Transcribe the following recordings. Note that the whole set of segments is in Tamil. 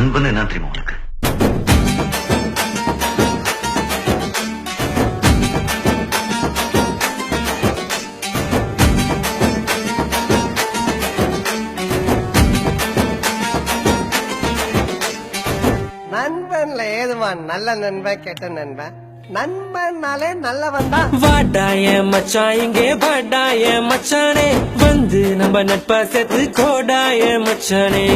நண்பன் என்ன தெரியுமா உனக்கு? நண்பன்ல ஏதுவான் நல்ல நண்பன் கெட்ட நண்பன். நண்பன்னாலே நல்லவன் தான். வாடாய மச்சான் இங்கே வாடாய மச்சானே, வந்து நம்ம நட்பா சேர்த்து கோடாய மச்சானே.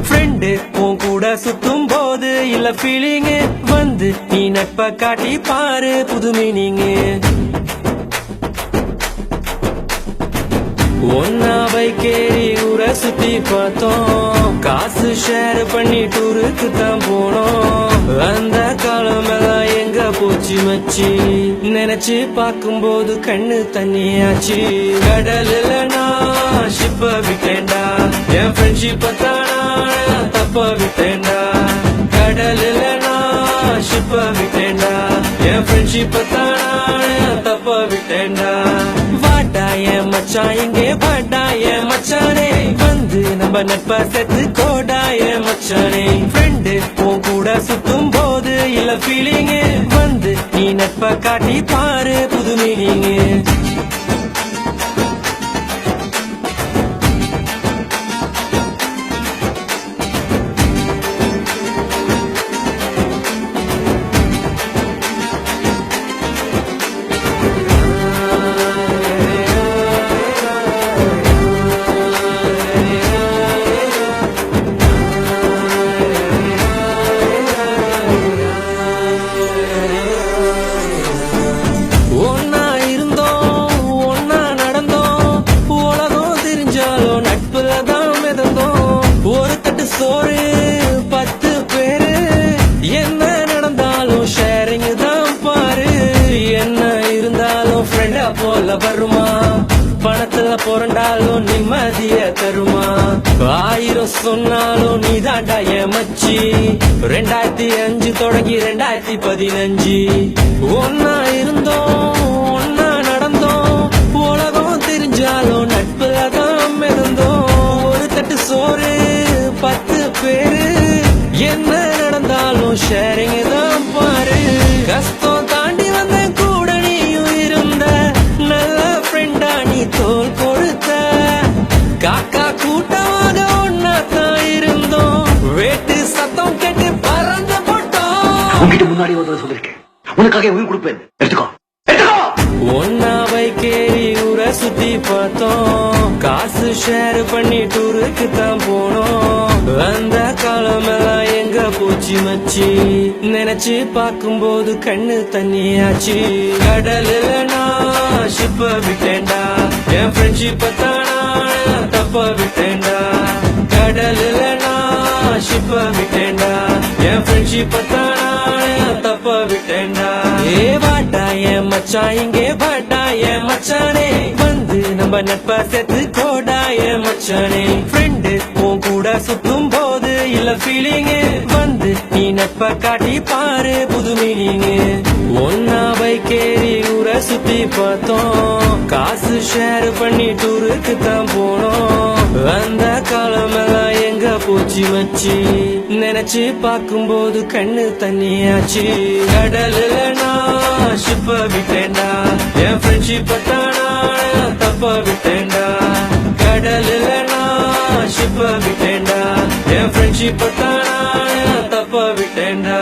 ஃப்ரெண்டு உன் கூட சுத்தும் போது இல்ல ஃபீலிங், வந்து நீ நட்பா காட்டி பாரு புது மீனிங். ஒன்னா பைக்கேறி ஊரை சுத்தி பார்த்தோம், காசு ஷேர் பண்ணி டூருக்கு தான் போனோம். அந்த காலம் எல்லாம் எங்க போச்சு மச்சி, நினைச்சு பார்க்கும்போது கண்ணு தண்ணியாச்சு. கடல்ல நான் ஷிப்ப விட்டேன்டா, என் ஃப்ரெண்ட்ஷிப்ப தானா தப்ப விட்டேன்டா. கடல்ல நான் ஷிப்ப விட்டேன்டா, என் ஃப்ரெண்ட்ஷிப்ப தானா தப்ப விட்டேன்டா. வாடாய மச்சான் இங்கே வாடாய மச்சானே, வந்து நம்ம நட்பா சேர்த்து கோடாய மச்சானே. ஃப்ரெண்டு உன் கூட சுத்தும் போது இல்ல ஃபீலிங், வந்து நீ நட்பா காட்டி பாரு புது மீனிங். சோறு 10 பேரு, என்ன நடந்தாலும் ஷேரிங் தான் பாரு. என்ன இருந்தாலும் ஃப்ரெண்டா போல வருமா, பணத்துல புரண்டாலும் நிம்மதிய தருமா. 1000 சொன்னாலும் நீ தாண்டா என் மச்சி. 2005 தொடங்கி 2015 ஒன்னா இருந்தோம் ஒன்னா நடந்தோம். உலகம் தெரிஞ்சாலும் நட்புல தான் மிதந்தோம். ஒரு தட்டு சோறு 10 பேரு, என்ன நடந்தாலும் ஷேரிங் தான் பாரு. கஷ்டம் தாண்டி வந்த கூட நீயும் இருந்த, நல்ல ஃப்ரெண்டா நீ தோல் கொடுத்த. காக்கா கூட்டமாக ஒன்னா தான் இருந்தோம், வேட்டு சத்தம் கேட்டு பறந்து போட்டோம். உன்கிட்ட முன்னாடி ஒரு சொல்லிருக்கேன், உனக்காக உயிர் கொடுப்பேன், எடுத்துக்கோ. ஒன்னா பைக்கேறி ஊரை சுத்தி பார்த்தோம், காசு ஷேர் பண்ணி டூருக்கு தான் போனோம். அந்த காலம் எல்லாம் எங்க போச்சு மச்சி, நினைச்சு பார்க்கும்போது கண்ணு தண்ணியாச்சு. கடல்ல நான் ஷிப்ப விட்டேன்டா, என் ஃப்ரெண்ட்ஷிப்ப தானா தப்ப விட்டேன்டா. கடல்ல நான் ஷிப்ப விட்டேன்டா, என் ஃப்ரெண்ட்ஷிப்ப தானா தப்ப விட்டேன்டா. ஏ வாடாய மச்சான் இங்கே வாடாய மச்சானே, வந்து நம்ம நட்பா சேர்த்து கோடாய மச்சானே. ஃப்ரெண்டு உன் கூட சுத்தும் போது இல்ல ஃபீலிங், வந்து நீ நட்பா காட்டி பாரு புது மீனிங். ஒன்னா பைக்கேறி ஊரை சுத்தி பார்த்தோம், காசு ஷேர் பண்ணி டூருக்கு தான் போனோம். அந்த காலம் எல்லாம் எங்க போச்சு மச்சி, நினைச்சு பார்க்கும்போது கண்ணு தண்ணியாச்சு. கடல்ல நான் ஷிப்ப விட்டேன்டா, என் ஃப்ரெண்ட்ஷிப்ப தானா தப்ப விட்டேன்டா. கடல்ல நான் ஷிப்ப விட்டேன்டா, என் ஃப்ரெண்ட்ஷிப்ப தானா தப்ப விட்டேன்டா.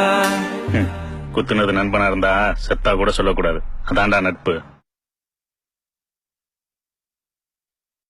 குத்துனது நண்பனா இருந்தா செத்தா கூட சொல்லக்கூடாது, அதான்டா நட்பு.